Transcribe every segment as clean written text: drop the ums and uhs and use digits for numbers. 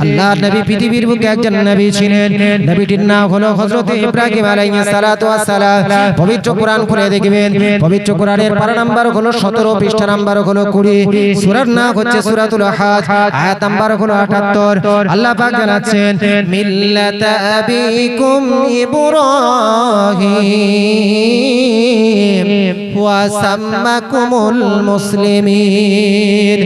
আল্লাহ নবী পৃথিবীর বুকে একজন নবী ছিলেন। নবীটির নাম হলো হযরত ইব্রাহিম আলাইহিস সালাতু ওয়াস সালাম। পবিত্র কোরআন খুলে দেখবেন, পবিত্র কোরআনের পারা নাম্বার হলো 17, পৃষ্ঠা নাম্বার হলো 20, সূরার নাম হচ্ছে সূরাতুল হাজ, আয়াত নাম্বার হলো 78। আল্লাহ পাক জানাচ্ছেন মিল্লাতা আবিকুম ইব্রাহিম ওয়া সাম্মাকুমুল মুসলিমিন।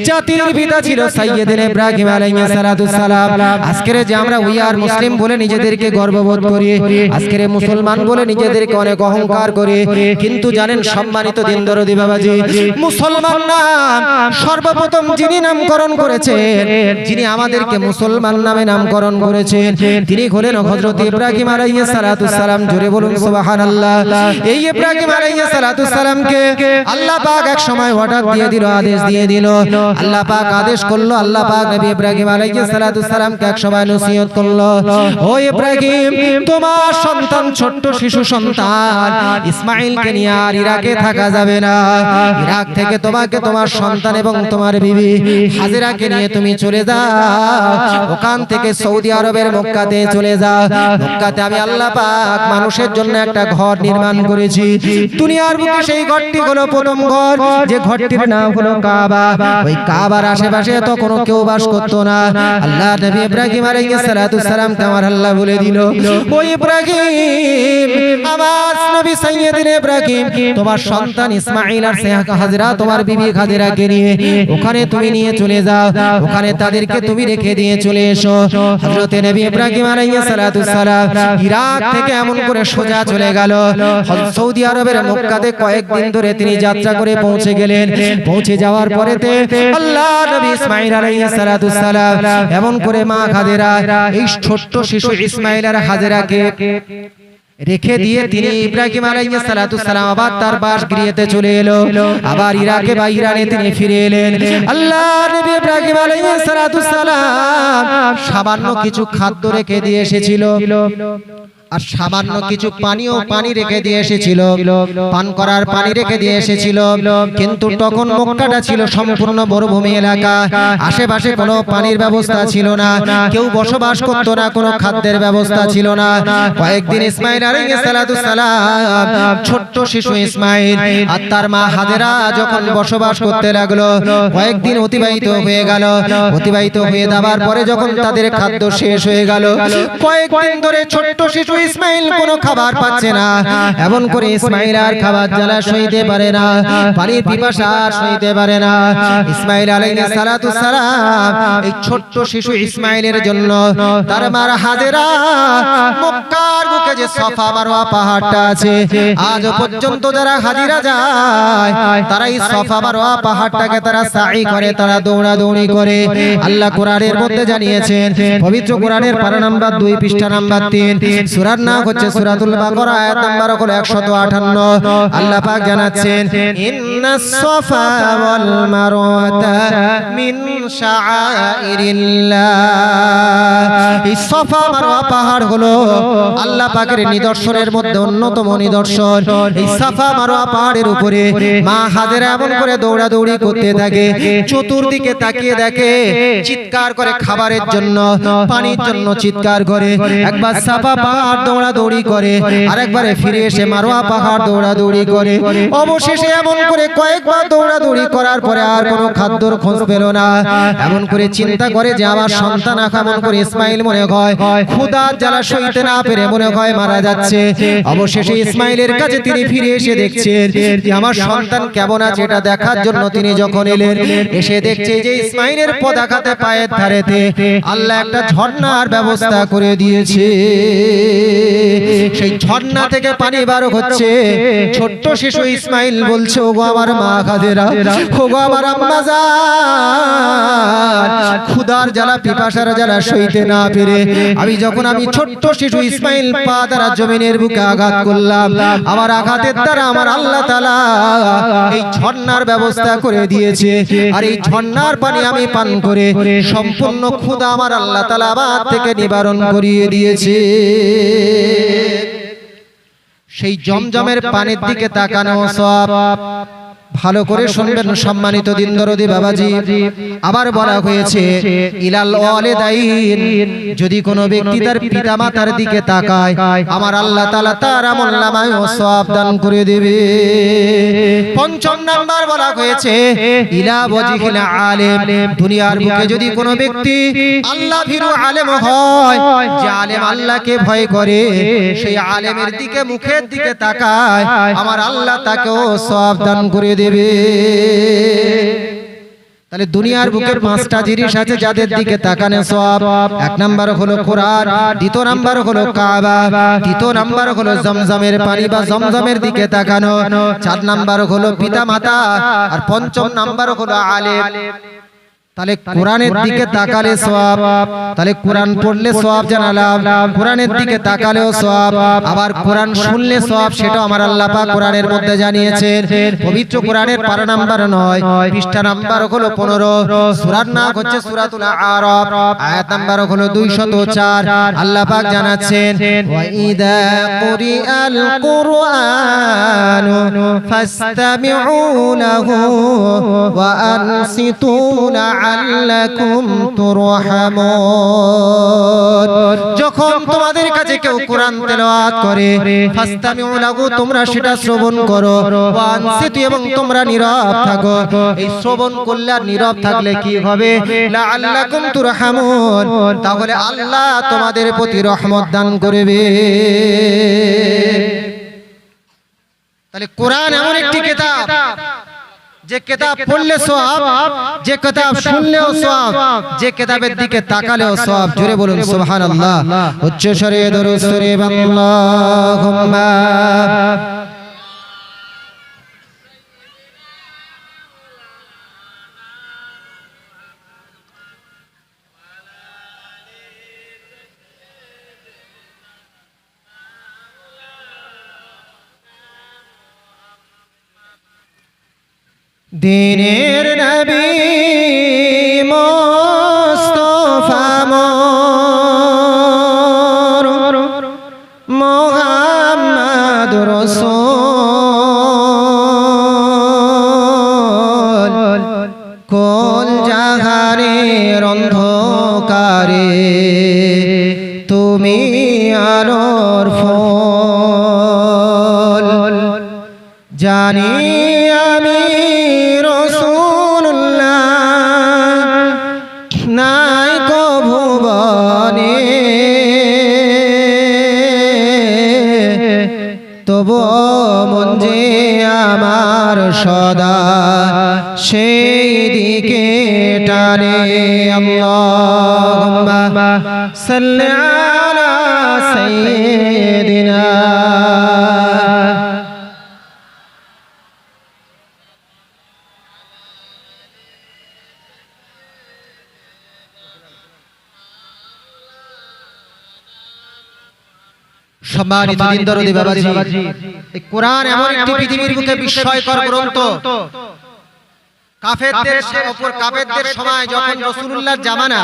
জাতির পিতা ছিল সাইয়্যিদুনা ইব্রাহিম আলাইহিস সালাতু সালাম। আজকের যে আমরা উই আর মুসলিম বলে নিজেদেরকে গর্ববোধ করি, আজকের মুসলমান বলে নিজেদেরকে অনেক অহংকার করি, কিন্তু জানেন সম্মানিত দিন দরদি বাবাজি, মুসলমান নাম সর্বপ্রথম যিনি নামকরণ করেছেন, যিনি আমাদেরকে মুসলমান নামে নামকরণ করেছেন, তিনি হলেন হযরত ইব্রাহিম আলাইহিস সালাতু সালাম। জোরে বলুন সুবহানাল্লাহ। এই ইব্রাহিম আলাইহিস সালাতু সালামকে আল্লাহ পাক এক সময় অর্ডার দিয়ে দিল, আদেশ দিয়ে দিল। আল্লাহ পাক আদেশ করলো, আল্লাহ পাক নবী ইব্রাহিম আলাইহিস সালাতু সালামকে এক সময় নসিহত করলো, ও ইব্রাহিম, তোমার সন্তান ছোট্ট শিশু সন্তান ইসমাঈলকে নিয়ে আর ইরাকে থাকা যাবে না। ইরাক থেকে তোমাকে তোমার সন্তান এবং তোমার বিবি হাজেরাকে নিয়ে তুমি চলে যাও, ওখান থেকে সৌদি আরবের মক্কাতে চলে যাও। মক্কাতে আমি আল্লাহ পাক মানুষের জন্য একটা ঘর নির্মাণ করেছি। দুনিয়ার বুকে সেই ঘরটি হলো প্রথম ঘর, যে ঘরটির নাম হলো কাবা। ওই কাবার আশেপাশে তো কোনো কেউ বাস করতো না। আল্লাহ নবী ইব্রাহিম আলাইহিস সালাতু সালামকে আমার আল্লাহ বলে দিল, ও ইব্রাহিম, আমার নবী সাইয়্যিদুনা ইব্রাহিম, তোমার সন্তান ইসমাঈল আর হাজেরা, তোমার বিবি হাজেরাকে নিয়ে ওখানে তুমি নিয়ে চলে যাও, ওখানে তাদেরকে তুমি রেখে দিয়ে চলে এসো। হযরত নবী ইব্রাহিম আলাইহিস সালাতু সালাম ইরাক থেকে এমন করে সোজা চলে গেল সৌদি আরবের মক্কাতে। কয়েকদিন ধরে তিনি যাত্রা করে পৌঁছে গেলেন। পৌঁছে যাওয়ার পরেতে আল্লাহ নবী ইসমাঈল আলাইহিস সালাতু সালাম এমন করে মা হাজেরা, এই ছোট্ট শিশু ইসমাঈল আর হাজেরাকে রেখে দিয়ে তিনি ইব্রাহিম আলাইহিস সালাতু সালাম আবার তার বাসগৃহেতে চলে এলো। আবার ইরাকে বা ইরানে তিনি ফিরে এলেন। আল্লাহ নবী ইব্রাহিম আলাইহিস সালাতু সালাম সামান্য কিছু খাদ্য রেখে দিয়ে এসেছিল, আর সামান্য কিছু পানি রেখে দিয়ে এসেছিল, পান করার পানি রেখে দিয়ে এসেছিল। কিন্তু তখন মক্কাটা ছিল সম্পূর্ণ মরুভূমি এলাকা, আশেপাশে কোনো পানির ব্যবস্থা ছিল না, কেউ বসবাস করতো না, কোনো খাদ্যের ব্যবস্থা ছিল না। কয়েকদিন ইসমাঈল আলাইহিস সালাতু সালাম, ছোট্ট শিশু ইসমাঈল আর তার মা হাজেরা যখন বসবাস করতে লাগলো, কয়েকদিন অতিবাহিত হয়ে গেল। অতিবাহিত হয়ে যাওয়ার পরে যখন তাদের খাদ্য শেষ হয়ে গেল, কয়েকদিন ধরে ছোট্ট শিশু ইসমাঈল কোনো খাবার পাচ্ছে না। এমন করে ইসমাঈল আর খাবার জ্বালা সইতে পারে না, পানির পিপাসা সইতে পারে না। ইসমাঈল আলাইহিস সালাতু সালাম এই ছোট্ট শিশু ইসমাঈলের জন্য তার মা হাজেরা মক্কার বুকে যে সাফা মারওয়া পাহাড়টা আছে, আজ পর্যন্ত যারা হাজিরা যায় তারা এই সাফা মারওয়া পাহাড়টাকে তারা সাই করে, তারা দৌড়াদৌড়ি করে। আল্লাহ কোরআনের মধ্যে জানিয়েছেন, পবিত্র কোরআনের পারা নাম্বার 2, পৃষ্ঠা নাম্বার 3, সূরার নাম হচ্ছে সূরাতুল বাকারা, আয়াত নাম্বার হলো 158। আল্লাহ পাক জানাচ্ছেন, ইন্নাস সাফা ওয়াল মারওয়াতা মিন শাআইরিল্লাহ। এই সাফা মারওয়া পাহাড় হলো আল্লাহ পাকের নিদর্শনের মধ্যে অন্যতম নিদর্শন। এই সাফা মারওয়া পাহাড়ের উপরে মা হাজেরা এমন করে দৌড়াদৌড়ি করতে থাকে, চতুর্দিকে তাকিয়ে দেখে, চিৎকার করে খাবারের জন্য, পানির জন্য চিৎকার করে। একবার সাফা পাহাড় দৌড়াদৌড়ি করে, আরেকবারে ফিরে এসে মারওয়া পাহাড় দৌড়াদৌড়ি করে। অবশেষে এমন করে কয়েকবার দৌড়াদৌড়ি করার পরে আর কোনো খাদ্যর খোঁজ পেল না। এমন করে চিন্তা করে যে আমার সন্তান এমন করে ইসমাঈল মনে হয় ক্ষুধার জ্বালা সইতে না পেরে মনে হয় মারা যাচ্ছে। অবশেষে ইসমাঈলের কাছে তিনি ফিরে এসে দেখছেন যে আমার সন্তান কেমন আছে, এটা দেখার জন্য তিনি যখন এলেন, এসে দেখছে যে ইসমাঈলের পদাঘাতে পায়ের ধারেতে আল্লাহ একটা ঝর্ণার ব্যবস্থা করে দিয়েছে। সেই ঝর্ণা থেকে পানি বার হচ্ছে। ছোট্ট শিশু ইসমাঈল বলছে, ওগো আমার মা হাজেরা, ওগো আমার আম্মা জান, ক্ষুধার জ্বালা পিপাসার জ্বালা সইতে না পেরে আমি ছোট্ট শিশু ইসমাঈল পা দ্বারা জমিনের বুকে আঘাত করলাম, আমার আঘাতের দ্বারা আমার আল্লাহ তাআলা এই ঝর্ণার ব্যবস্থা করে দিয়েছে। আর এই ঝর্ণার পানি আমি পান করে সম্পূর্ণ ক্ষুধা আমার আল্লাহ তাআলা আমার থেকে নিবারণ করিয়ে দিয়েছে। সেই জমজমের পানির দিকে তাকানো সওয়াব, ভালো করে শুনবেন সম্মানিত দিন দরদি বাবাজি। আবার বলা হয়েছে ইলাল ওয়ালিদাইন, যদি কোনো ব্যক্তি তার পিতামাতার দিকে তাকায় আমার আল্লাহ তাআলা তার আমলনামায় সওয়াব দান করে দেবে। পঞ্চম নাম্বার বলা হয়েছে ইলা ওয়াজিহিল আলিম, দুনিয়ার বুকে যদি কোনো ব্যক্তি আল্লাহ ভীরু আলেম হয়, যে আলেম আল্লাহকে ভয় করে, সেই আলেমের দিকে মুখের দিকে তাকায় আমার আল্লাহ তাকেও সওয়াব দান করে দেবে। তাহলে দুনিয়ার বুকে পাঁচটা জিনিস আছে যাদের দিকে তাকানে সওয়াব। এক নাম্বার হলো কোরআন, দ্বিতীয় নাম্বার হলো কাবা, তৃতীয় নাম্বার হলো জমজমের পানি বা জমজমের দিকে তাকানো, চার নাম্বার হলো পিতা মাতা, আর পঞ্চম নাম্বার হলো আলেম। তাহলে কোরআনের দিকে তাকালে সওয়াব, তাহলে কোরআন পড়লে সওয়াব জানালাম, কোরআনের দিকে তাকালেও সওয়াব, আবার কোরআন শুনলে সওয়াব, সেটাও আমার আল্লাহ পাক কোরআনের মধ্যে জানিয়েছেন। পবিত্র কোরআনের পারা নাম্বার 9, পৃষ্ঠা নাম্বার হলো 15, সূরার নাম হচ্ছে সূরাতুল আরাফ, আয়াত নাম্বার হলো 204। আল্লাহ পাক জানাচ্ছেন ওয়া ইদা কুরিআল কুরআনু ফাসতামিউ লাহু ওয়া আনসিতু লাআল্লাকুম তুরহামুন। যখন তোমাদের কাছে কেউ কোরআন তেলাওয়াত করে ফাসতামিউ লাহু, তোমরা সেটা শ্রবণ করো, ওয়া আনসিতু, এবং তোমরা নীরব থাকো। এই শ্রবণ করলে আর নীরব থাকলে কি হবে? লাআল্লাকুম তুরহামুন, তাহলে আল্লাহ তোমাদের প্রতি রহমত দান করবে। তাহলে কোরআন এমন একটি কিতাব, যে কিতাব পড়লে সওয়াব, যে কিতাব শুনলেও সওয়াব, যে কিতাবের দিকে তাকালেও সওয়াব। জোরে বলুন সুবহানাল্লাহ, উচ্চ স্বরে দরুদ শরীফ আল্লাহুম্মা। দিনের নবী মুস্তাফা মোর মুহাম্মদ রাসূল, কোন জাহানের অন্ধকারে তুমি আলোর ফল। জানি আমি নাই কভুবনে, তবু মন যে আমার সদা সেই দিকে টানে। আল্লাহুম্মা সাল্লি আলা সাইয়্যিদিনা। সম্মানিত দিন দরদি বাবাজি, এই কোরআন এমন একটি পৃথিবীর বুকে বিস্ময়কর গ্রন্থ। কাফেরদের উপর, কাফেরদের সময় যখন রাসূলুল্লাহর জামানা,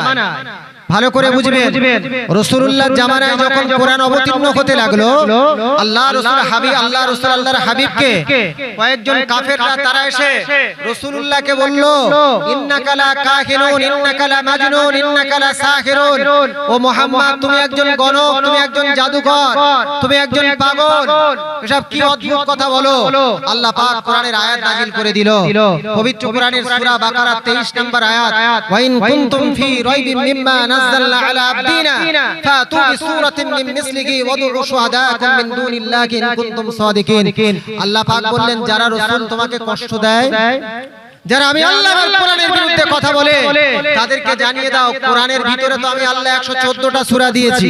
ভালো করে বুঝবেন, রাসূলুল্লাহর জামানায় যখন কোরআন অবতীর্ণ হতে লাগলো, আল্লাহ রাসূল হাবিব, আল্লাহ রাসূল আল্লাহর হাবিবকে কয়েকজন কাফেররা তারা এসে রাসূলুল্লাহকে বলল, ইন্নাকা লা কাহিনুন, ইন্নাকা লা মাজনুন, ইন্নাকা লা সাহিরুন। ও মুহাম্মদ, তুমি একজন গণক, তুমি একজন জাদুকর, তুমি একজন পাগল, এসব কি অদ্ভুত কথা বলো। আল্লাহ পাক কোরআনের আয়াত নাযিল করে দিল। পবিত্র কোরআনের সূরা বাকারা 23 নম্বর আয়াত, ওয়া ইন কুনতুম ফি রাইবিন মিম্মা নাযালনা আলা আবদিনা ফাতু বিসূরাতিন মিন মিসলিহি ওয়াদউ শুহাদাকুম মিন দুনিল্লাহি ইন কুনতুম সাদিকিন। আল্লাহ পাক বললেন, যারা রাসূল তোমাকে কষ্ট দেয়, যারা আমি আল্লাহর কোরআনের বিরুদ্ধে কথা বলে, তাদেরকে জানিয়ে দাও কোরআনের ভিতরে তো আমি আল্লাহ 114টা সূরা দিয়েছি।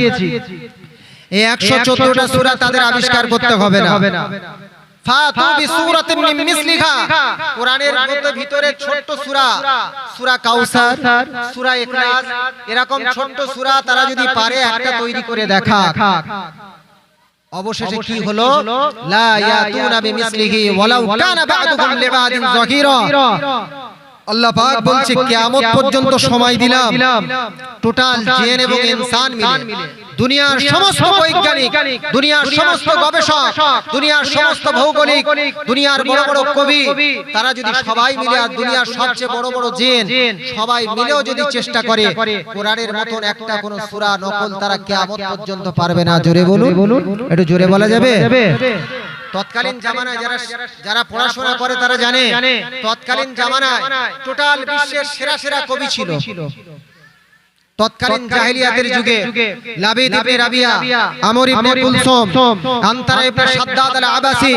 এই 114টা সূরা তাদের আবিষ্কার করতে হবে না। ফাতু বিসূরাতিন মিন মিসলিহা, কোরআনের মধ্যে ভিতরে ছোট সূরা, সূরা কাউসার, সূরা ইখলাস, এরকম ছোট সূরা তারা যদি পারে একটা তৈরি করে দেখা। অবশেষে কি হলো? লা ইয়াতুনা বিমিসলিহি ওয়ালাউ কানা বা'দুহুম লিবা'দিন যাহিরা। আল্লাহ পাক বলছে কিয়ামত পর্যন্ত সময় দিলাম টোটাল জিন এবং ইনসান মিলে দুনিয়ার সমস্ত বৈজ্ঞানিক, দুনিয়ার সমস্ত গবেষক, দুনিয়ার সমস্ত ভৌগোলিক, দুনিয়ার বড় বড় কবি, তারা যদি সবাই মিলে আর দুনিয়ার সবচেয়ে বড় বড় জিন সবাই মিলেও যদি চেষ্টা করে কোরআনের মতন একটা কোন সূরা নকল তারা কিয়ামত পর্যন্ত পারবে না। জোরে বলুন, একটু জোরে বলা যাবে? তৎকালীন জামানায় যারা পড়াশোনা করে তারা জানে তৎকালীন জামানায় টোটাল বিশ্বের সেরা সেরা কবি ছিল। তৎকালীন জাহেলিয়াতের যুগে লাবিদ ইবনে রাবিয়া, আমর ইবনে কুলসুম, আনতারা ইবনে শাদ্দাদ আল আবাসি,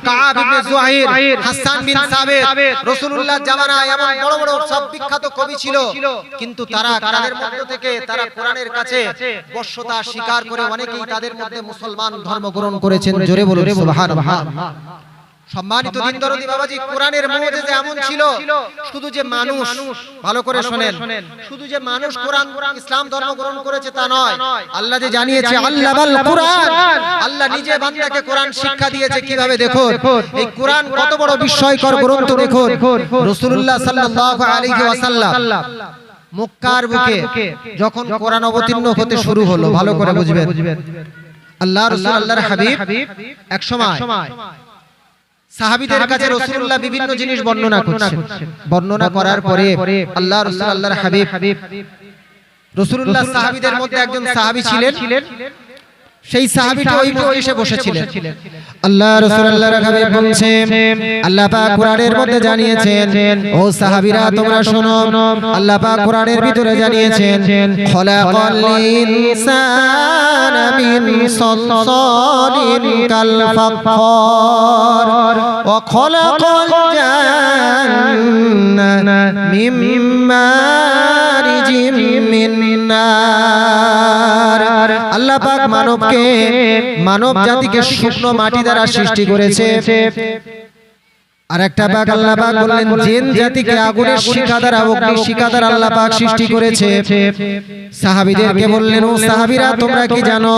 কাআব ইবনে যুহাইর, হাসান বিন সাবিত, রাসূলুল্লাহ জামানায় এমন বড় বড় সব বিখ্যাত কবি ছিল, কিন্তু তারা তাদের মধ্য থেকে তারা কোরআনের কাছে বশ্যতা স্বীকার করে অনেকেই তাদের মধ্যে মুসলমান ধর্ম গ্রহণ করেছেন। জোরে বলুন সুবহানাল্লাহ। সম্মানিত দিনদরদি বাবাজি, কোরআনের মুজিজা এমন ছিল শুধু যে মানুষ, ভালো করে শুনেন, শুধু যে মানুষ কোরআন ইসলাম ধর্ম গ্রহণ করেছে তা নয়, আল্লাহ যে জানিয়েছে আল্লামাল কোরআন, আল্লাহ নিজে বান্দাকে কোরআন শিক্ষা দিয়েছে কিভাবে। দেখুন এই কোরআন কত বড় বিস্ময়কর গ্রন্থ। দেখুন রাসূলুল্লাহ সাল্লাল্লাহু আলাইহি ওয়াসাল্লাম মক্কার বুকে যখন কোরআন অবতীর্ণ হতে শুরু হলো, ভালো করে বুঝবেন, আল্লাহ রাসূল আল্লাহর হাবিব এক সময় সাহাবীদের কাছে রাসূলুল্লাহ বিভিন্ন জিনিস বর্ণনা করছেন। বর্ণনা করার পরে আল্লাহ রাসূল আল্লাহর হাবিব রাসূলুল্লাহ সাহাবীদের মধ্যে একজন সাহাবী ছিলেন, সেই সাহাবীটা ওই মজলিসে বসেছিলেন। আল্লাহ রাসূল আল্লাহর হাবিব বলছেন, আল্লাহ পাক কোরআনের মধ্যে জানিয়েছেন, ও সাহাবীরা তোমরা শোনো, আল্লাহ পাক কোরআনের ভিতরে জানিয়েছেন খলাকাল ইনসানা মিন সালসালিন কাল ফাখর ওয়া খলাকাল জান্নাতা মিন মারিজিম মিন নার। আল্লাহ পাক মানব জাতিকে শুকনো মাটি দ্বারা সৃষ্টি করেছে। আর একটা পাক আল্লাহ পাক বললেন জিন জাতিকে আগুনের শিখা দ্বারা, অগ্নি শিখা দ্বারা আল্লাহ পাক সৃষ্টি করেছে। সাহাবীদেরকে বললেন, ও সাহাবীরা তোমরা কি জানো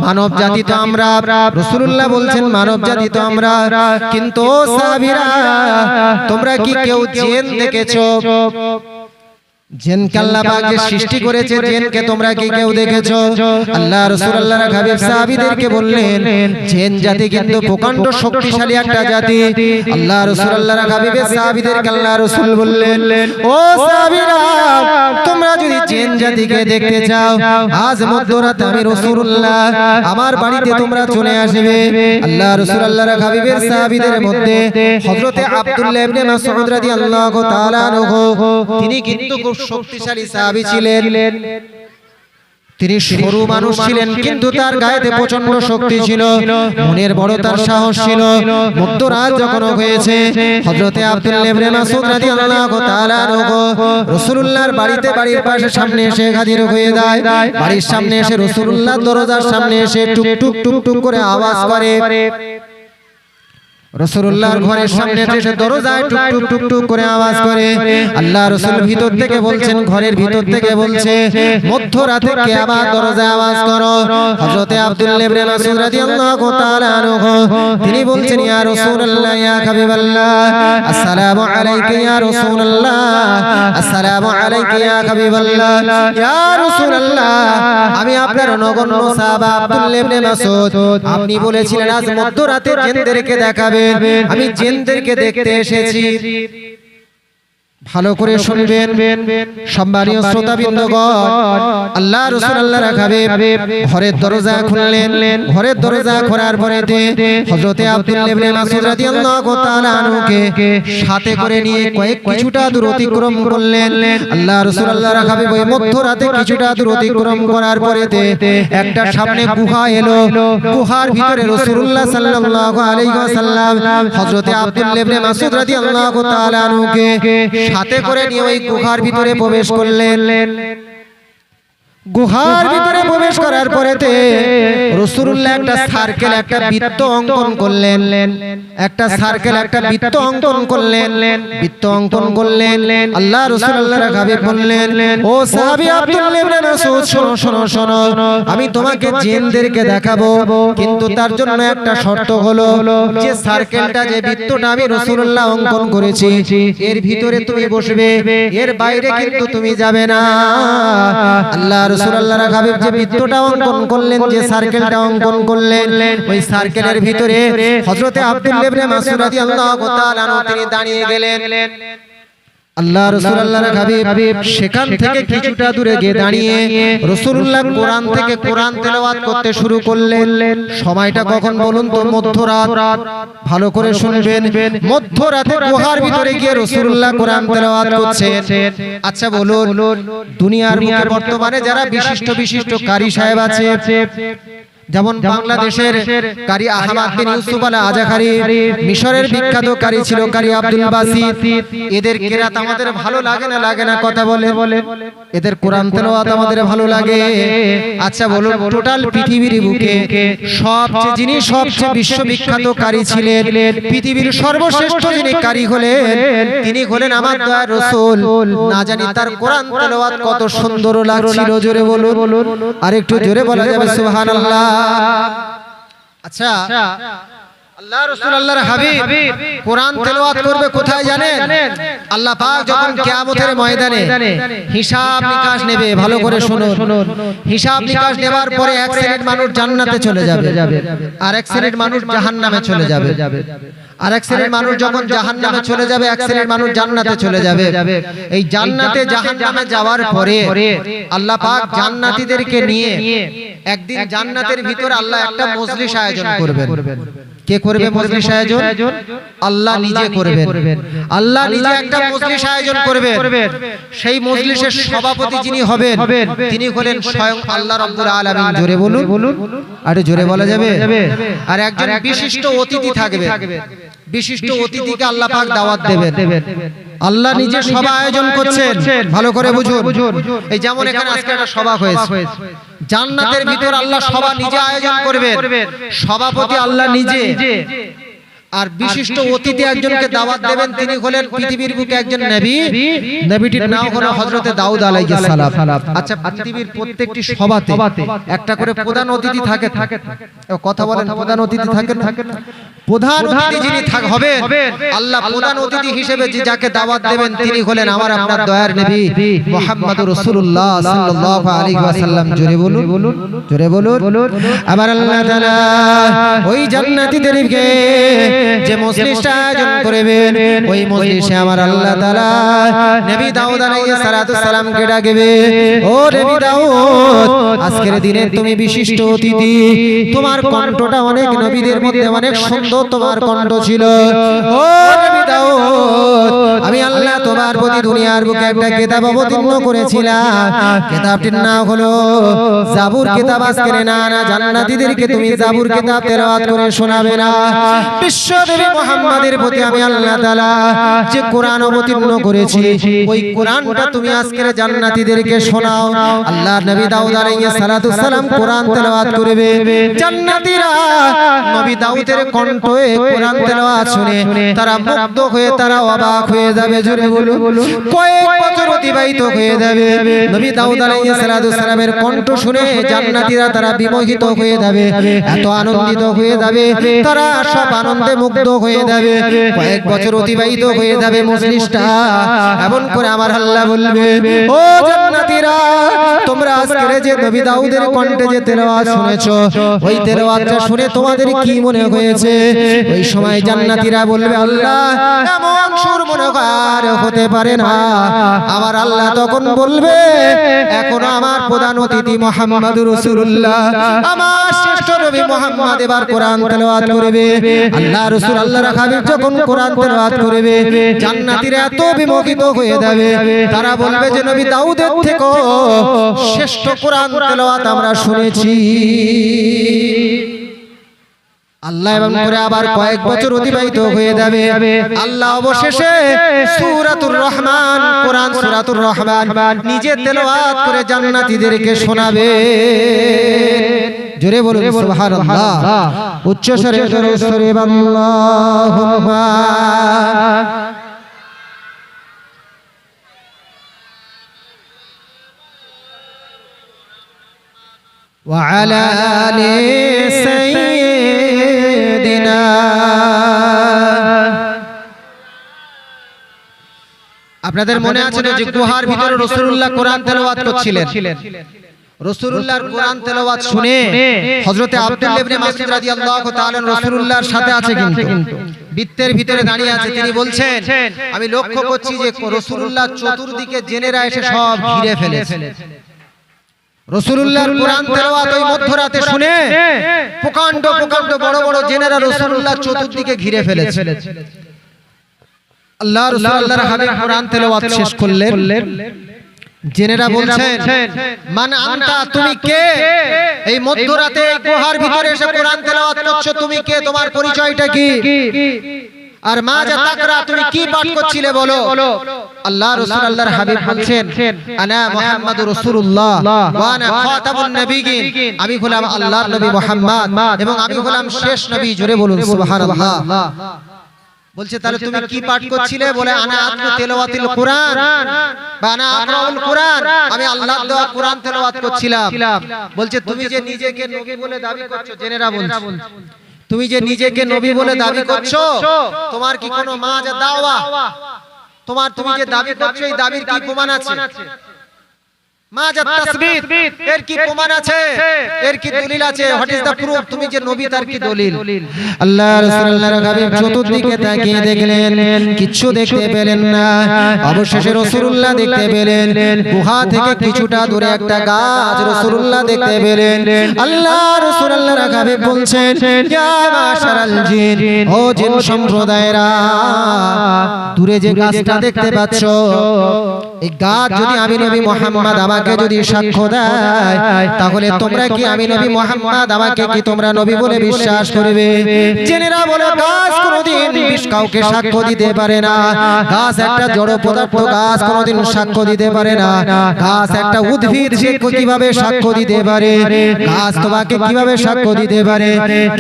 মানব জাতি তো আমরা, রাসূলুল্লাহ বলছেন মানব জাতি তো আমরা, কিন্তু ও সাহাবীরা তোমরা কি কেউ জিন দেখেছো? জিনকে আল্লাহ পাক যে সৃষ্টি করেছে, জিনকে তোমরা কি কেউ দেখেছো? আল্লাহ রাসূল আল্লাহর হাবিব সাহাবীদেরকে বললেন জিন জাতি কিন্তু প্রকাণ্ড শক্তিশালী একটা জাতি। আল্লাহ রাসূল আল্লাহর হাবিব সাহাবীদেরকে আল্লাহ রাসূল বললেন, ও সাহাবীরা তোমরা যদি জিন জাতিকে দেখতে চাও, আজ মধ্যরাতে আমি রাসূলুল্লাহ আমার বাড়িতে তোমরা চলে আসবে। আল্লাহ রাসূল আল্লাহর হাবিবের সাহাবীদের মধ্যে হযরতে আব্দুল্লাহ ইবনে মাসউদ রাদিয়াল্লাহু তাআলা আনহু, তিনি কিন্তু শক্তিশালী সাহাবী ছিলেন। তিনি সরু মানুষ ছিলেন, কিন্তু তার গায়েতে প্রচন্ড শক্তি ছিল, মনের বড় তার সাহস ছিল। মধ্যরাত যখন হয়েছে হযরতে আব্দুল্লাহ ইবনে মাসউদ রাদিয়াল্লাহু তাআলা আনহু রাসূলুল্লাহর বাড়িতে, বাড়ির পাশে সামনে এসে হাজির হয়ে যায়। বাড়ির সামনে এসে রাসূলুল্লাহর দরজার সামনে এসে টুক টুক টুক টুক করে আওয়াজ করে। রাসূলুল্লাহর ঘরের সামনে এসে দরজায় টুক টুক টুক টুক করে আওয়াজ করে। আল্লাহ রাসূল ভিতর থেকে বলছেন, ঘরের ভিতর থেকে বলছে মধ্যরাতে কে আবার দরজায় আওয়াজ করো? হযরতে আব্দুল্লাহ ইবনে মাসউদ রাদিয়াল্লাহু তাআলা আনহু তিনি বলছেন, ইয়া রাসূলুল্লাহ ইয়া হাবিবাল্লাহ, আসসালামু আলাইকা ইয়া রাসূলুল্লাহ, আসসালামু আলাইকা ইয়া হাবিবাল্লাহ। ইয়া রাসূলুল্লাহ আমি আপনার নগণ্য সাহাবা আব্দুল্লাহ ইবনে মাসউদ, আপনি বলেছিলেন আজ মধ্যরাতে জিনদেরকে দেখাবে, আমি জিনদেরকে দেখতে এসেছি। ভালো করে শুনবেন সম্মানীয় শ্রোতাবৃন্দগণ, আল্লাহ রাসূল আল্লাহর হাবিব ঘরের দরজা খুললেন। ঘরের দরজা খোলার পরেতে হযরতে আব্দুল্লাহ ইবনে মাসউদ রাদিয়াল্লাহু তাআলা আনহুকে সাথে করে নিয়ে কিছুটা দূর অতিক্রম করলেন। আল্লাহ রাসূল আল্লাহর হাবিব ওই মধ্যরাতে কিছুটা দূর অতিক্রম করার পরেতে একটা সামনে গুহা এলো। গুহার ভিতরে রাসূলুল্লাহ সাল্লাল্লাহু আলাইহি ওয়াসাল্লাম হযরতে আব্দুল্লাহ ইবনে মাসউদ রাদিয়াল্লাহু তাআলা আনহুকে সাথে করে নিয়ে ওই গুহার ভিতরে প্রবেশ করলেন। গুহার ভিতরে প্রবেশ করার পরেতে রাসূলুল্লাহ একটা সার্কেল, একটা বৃত্ত অঙ্কন করলেন, একটা সার্কেল, একটা বৃত্ত অঙ্কন করলেন, বৃত্ত অঙ্কন করলেন। আল্লাহ রাসূল আল্লাহর হাবিব বললেন, ও সাহাবী আব্দুল্লাহ ইবনে মাসউদ, শোনো শোনো শোনো, আমি তোমাকে জিনদেরকে দেখাবো, কিন্তু তার জন্য একটা শর্ত হলো যে সার্কেলটা, যে বৃত্তটা আমি রাসূলুল্লাহ অঙ্কন করেছি, এর ভিতরে তুমি বসবে, এর বাইরে কিন্তু তুমি যাবে না। আল্লাহ রাসূল আল্লাহর হাবিব যে বৃত্তটা অঙ্কন করলেন, যে সার্কেলটা অঙ্কন করলেন, ওই সার্কেলের ভিতরে হযরতে আব্দুল্লাহ ইবনে মাসউদ রাদিয়াল্লাহু তাআলা তিনি দাঁড়িয়ে গেলেন। আল্লাহ রাসূল আল্লাহর হাবিব সেখান থেকে কিছুটা দূরে গিয়ে দাঁড়িয়ে রাসূলুল্লাহ কোরআন থেকে কোরআন তেলাওয়াত করতে শুরু করলেন। সময়টা কখন বলুন তো? মধ্যরাত। ভালো করে শুনবেন, মধ্যরাতে গুহার ভিতরে গিয়ে রাসূলুল্লাহ কোরআন তেলাওয়াত করছেন। আচ্ছা বলুন, দুনিয়ার বুকে বর্তমানে যারা বিশিষ্ট বিশিষ্ট কারি সাহেব আছে, যেমন বাংলাদেশের কারি আহমদ বিন ইউসুফ আল আজাহারি, মিশরের বিখ্যাত কারি ছিল কারি আব্দুল বাসিত, এদের কেরাত আমাদের ভালো লাগে না? লাগে না? কথা বলে, এদের কোরআন তেলাওয়াত আমাদের ভালো লাগে। আচ্ছা বলুন, টোটাল পৃথিবীর বুকে সবচেয়ে যিনি সবচেয়ে বিশ্ববিখ্যাত কারি ছিলেন, পৃথিবীর সর্বশ্রেষ্ঠ যিনি কারি হলেন, তিনি হলেন আমার দয়ার রাসূল। না জানি তার কোরআন তেলাওয়াত কত সুন্দর লাগছিল। জোরে বলুন, আর একটু জোরে বলা যাবে সুবহানাল্লাহ। আচ্ছা, আল্লাহ রাসূল আল্লাহর হাবিব কোরআন তেলাওয়াত করবে কোথায় জানেন? আল্লাহ পাক যখন কিয়ামতের ময়দানে হিসাব নিকাশ নেবে, ভালো করে শুনুন, হিসাব নিকাশ নেবার পরে এক শ্রেণীর মানুষ জান্নাতে চলে যাবে, আর এক শ্রেণীর মানুষ জাহান্নামে চলে যাবে। আর এক শ্রেণীর মানুষ যখন জাহান্নামে চলে যাবে, এক শ্রেণীর মানুষ জান্নাতে চলে যাবে। এই জান্নাতে জাহান্নামে যাওয়ার পরে আল্লাহ পাক জান্নাতীদেরকে নিয়ে একদিন জান্নাতের ভিতরে আল্লাহ একটা মজলিস আয়োজন করবেন। কে করবে মজলিস আয়োজন? আল্লাহ নিজে করবেন। আল্লাহ নিজে একটা মজলিস আয়োজন করবেন। সেই মজলিসের সভাপতি যিনি হবেন, তিনি হলেন স্বয়ং আল্লাহ রাব্বুল আলামিন। জোরে বলুন, আরে জোরে বলা যাবে। আর একজন বিশিষ্ট অতিথি থাকবে, বিশিষ্ট অতিথিকে আল্লাহ পাক দাওয়াত দেবেন। আল্লাহ নিজে সভা আয়োজন করছেন, ভালো করে বুঝুন। এই যেমন এখানে আজকে একটা সভা হয়েছে, জান্নাতের ভিতর আল্লাহ সভা নিজে আয়োজন করবেন, সভাপতি আল্লাহ নিজে, আর বিশিষ্ট অতিথি একজনকে দাওয়াত দেবেন, তিনি হলেন পৃথিবীর বুকে একজন নবী। নবীটির নাম হলো হযরতে দাউদ আলাইহিস সালাম। আচ্ছা, পৃথিবীর প্রত্যেকটি সভাতে একটা করে প্রধান অতিথি থাকে, কথা বলেন, প্রধান অতিথি থাকে না? প্রধান অতিথি যিনি হবেন, আল্লাহ প্রধান অতিথি হিসেবে যাকে দাওয়াত দেবেন, তিনি হলেন আমার আপনার দয়ার নবী মুহাম্মদুর রাসূলুল্লাহ সাল্লাল্লাহু আলাইহি ওয়াসাল্লাম। জোরে বলুন, জোরে বলুন। আবার আল্লাহ তাআলা ওই জান্নাতীদেরকে যে মজলিসটা আয়োজন করবেন, ওই মজলিসে আমার আল্লাহ তাআলা নবী দাউদ আলাইহিস সালামকে ডাকবে, ও নবী দাউদ, আজকের দিনে তুমি বিশিষ্ট অতিথি, তোমার কণ্ঠটা অনেক নবীদের মধ্যে অনেক সুন্দর তোমার কণ্ঠ ছিল। ও নবী দাউদ, আমি আল্লাহ তোমার প্রতি দুনিয়ার বুকে একটা কিতাব অবতীর্ণ করেছিলাম, কিতাবটির নাম হলো জাবুর কিতাব। আজকের না জান্নাতীদেরকে তুমি জাবুর কিতাব তেলাওয়াত করে শোনাবে না। বিশ্বনবী মুহাম্মাদের প্রতি আমি আল্লাহ তাআলা যে কোরআন অবতীর্ণ করেছি, ওই কোরআনটা তুমি আজকের জান্নাতীদেরকে শোনাও। আল্লাহ নবী দাউদ আলাইহিস সালাম কোরআন তেলাওয়াত করবে। জান্নাতীরা নবী দাউদের কণ্ঠে কোরআন তেলাওয়াত শুনে তারা মুগ্ধ হয়ে, তারা অবাক হয়ে যাবে। জোরে বলুন, কয়েক বছর অতিবাহিত হয়ে যাবে, নবী দাউদ আলাইহিস সালামের কণ্ঠ শুনে জান্নাতীরা তারা বিমোহিত হয়ে যাবে, এত আনন্দিত হয়ে যাবে, তারা সব আনন্দে মুগ্ধ হয়ে যাবে। কয়েক বছর অতিবাহিত হয়ে যাবে মজলিসটা, এমন করে আমার আল্লাহ বলবে, ও জান্নাতীরা, তোমরা আজকের যে নবী দাউদের কণ্ঠে যে তেলাওয়াত শুনেছো, ওই তেলাওয়াতটা শুনে তোমাদের কি মনে হয়েছে? ওই সময় জান্নাতীরা বলবে, আল্লাহ, এমন সুর মনে আর হতে পারে না। আমার আল্লাহ তখন বলবে, এখন আমার প্রধান অতিথি মুহাম্মদুর রাসূলুল্লাহ, আমার শ্রেষ্ঠ নবী মুহাম্মদ এবার কোরআন তেলাওয়াত করবে। আল্লাহ রাসূল আল্লাহর হাবিব যখন কোরআন তেলাওয়াত করবে, জান্নাতীরা এত বিমোহিত হয়ে যাবে, তারা বলবে যে নবী দাউদের থেকেও শ্রেষ্ঠ কোরআন তেলাওয়াত আমরা শুনেছি। আল্লাহ এবং করে আবার কয়েক বছর অতিবাহিত হয়ে যাবে। আল্লাহ অবশেষে সূরাতুর রহমান, কোরআন সূরাতুর রহমান নিজে তেলাওয়াত করে জান্নাতীদেরকে শোনাবে। জোরে বলুন সুবহানাল্লাহ, উচ্চ স্বরে জোরে জোরে আল্লাহুম্মা ওয়া আলা আলি সাইয়্যিদিনা। আপনাদের মনে আছে যে গুহার ভিতরে রাসূলুল্লাহ কোরআন তেলাওয়াত করছিলেন। রাসূলুল্লাহর কোরআন তেলাওয়াত শুনে হযরতে আব্দুল্লাহ ইবনে মাসউদ রাদিয়াল্লাহু তাআলা রাসূলুল্লাহর সাথে আছে, কিন্তু বৃত্তের ভিতরে দাঁড়িয়ে আছে। তিনি বলছেন, আমি লক্ষ্য করছি যে রাসূলুল্লাহ চতুর্দিকে জেনেরা এসে সব ঘিরে ফেলেছে। রাসূলুল্লাহর কোরআন তেলাওয়াত ওই মধ্যরাতে শুনে প্রকাণ্ড প্রকাণ্ড বড় বড় জেনেরা রাসূলুল্লাহ চতুর্দিকে ঘিরে ফেলেছে। আল্লাহর হাবিব কোরআন তেলাওয়াত শেষ করলেন। জেনেরা বলছেন, মান আনতা, তুমি কে? এই মধ্যরাতে গুহার ভিতরে এসে কোরআন তেলাওয়াত করছো, তুমি কে? তোমার পরিচয়টা কি? আর মাজা তাকরা, তুমি কি পাঠ করছিলে বলো। আল্লাহ রাসূল আল্লাহর হাবিব বলছেন, আনা মুহাম্মাদুর রাসূলুল্লাহ ওয়া আনা খাতামুন নবিয়্যিন, আমি হলাম আল্লাহর নবী মুহাম্মদ এবং আমি হলাম শেষ নবী। জোরে বলুন সুবহানাল্লাহ। বলছে, তাহলে তুমি কি পাঠ করছিলে? বলে, আনা আতলু তেলাওয়াতিল কুরআন বা আনা আকরাউল কুরআন, আমি আল্লাহর দেওয়া কোরআন তেলাওয়াত করছিলাম। বলছে, তুমি যে নিজেকে নবী বলে দাবি করছো, জেনেরা বলছে, তুমি যে নিজেকে নবী বলে দাবি করছো, তোমার কি কোনো মাজা দাওয়া, তুমি যে দাবি করছো এই দাবির কি প্রমাণ আছে? মাজা তাসবিত, এর কি প্রমাণ আছে? এর কি দলিল আছে? What is the proof? তুমি যে নবী তার কি দলিল? আল্লাহ রাসূলুল্লাহর হাবিব চতুর্দিকে তাকিয়ে দেখলেন, কিচ্ছু দেখতে পেলেন না। অবশেষে রাসূলুল্লাহ দেখতে পেলেন গুহা থেকে কিছুটা দূরে একটা গাছ রাসূলুল্লাহ দেখতে পেলেন। আল্লাহ রাসূলুল্লাহর হাবিব বলছেন, ইয়া মাশারাল জিন, ও জিন সম্প্রদায়েরা, দূরে যে গাছটা দেখতে পাচ্ছ, এই গাছ যদি আমি নবী মুহাম্মদ আমাকে যদি সাক্ষ্য দেয়, তাহলে তোমরা কি আমি নবী মুহাম্মদ আমাকে কি তোমরা নবী বলে বিশ্বাস করবে? জেনেরা বলে, গাছ কোনোদিন কাউকে সাক্ষ্য দিতে পারে না। গাছ একটা জড় পদার্থ, গাছ কোনোদিন সাক্ষ্য দিতে পারে না। গাছ একটা উদ্ভিদ, সে কিভাবে সাক্ষ্য দিতে পারে? গাছ তোমাকে কিভাবে সাক্ষ্য দিতে পারে?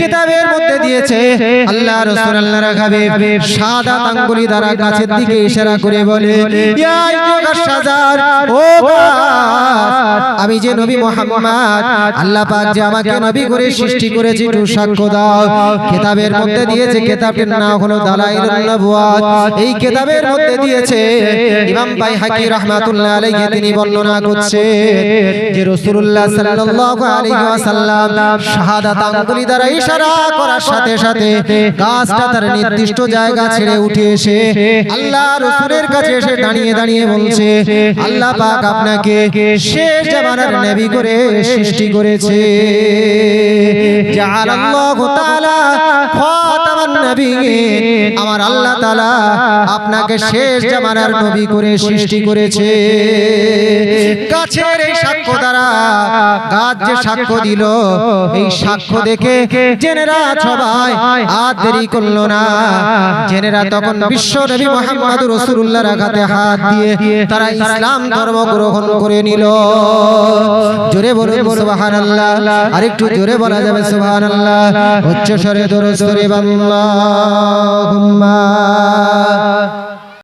কিতাবের মধ্যে দিয়েছে, আল্লাহ রাসূল আল্লাহর হাবিব সাদা আঙ্গুলি দ্বারা গাছের দিকে ইশারা করে বলে, ইয়া আইয়ুহাশ শাজার, ও আমি যে নবী মুহাম্মদ, আল্লাহ পাক যে আমাকে নবী করে সৃষ্টি করেছে, একটু সাক্ষ্য দাও। কিতাবের মধ্যে দিয়েছে, কিতাবের নাম হলো দালাইলুন নবুওয়াত। এই কিতাবের মধ্যে দিয়েছে, ইমাম বাইহাকি রাহমাতুল্লাহ আলাইহি তিনি বর্ণনা করছেন যে রাসূলুল্লাহ সাল্লাল্লাহু আলাইহি ওয়াসাল্লাম শাহাদাত আঙ্গুলি দ্বারা ইশারা করার সাথে সাথে গাছটা তার নির্দিষ্ট জায়গা ছেড়ে উঠে এসে আল্লাহ রাসূলের কাছে এসে দাঁড়িয়ে দাঁড়িয়ে বলছে, আল্লাহ পাক আপনাকে শেষ জামানার নবী করে সৃষ্টি করেছে। জাআলাল্লাহু তাআলা খাতামান নবিয়্যিন, আমার আল্লাহ তাআলা আপনাকে শেষ জামানার নবী করে সৃষ্টি করেছে। গাছের এই সাক্ষ্য দ্বারা, গাছ যে সাক্ষ্য দিল, এই সাক্ষ্য দেখে জেনেরা সবাই আর দেরি করলো না। জেনেরা তখন বিশ্ব নবী মুহাম্মদুর রাসূলুল্লাহর হাতে হাত দিয়ে তারা ইসলাম ধর্ম গ্রহণ করে নিল। জোরে বলুন সুবহানাল্লাহ, আরেকটু জোরে বলা যাবে সুবহানাল্লাহ, উচ্চ স্বরে দরুদ শরীফ আল্লাহুম্মা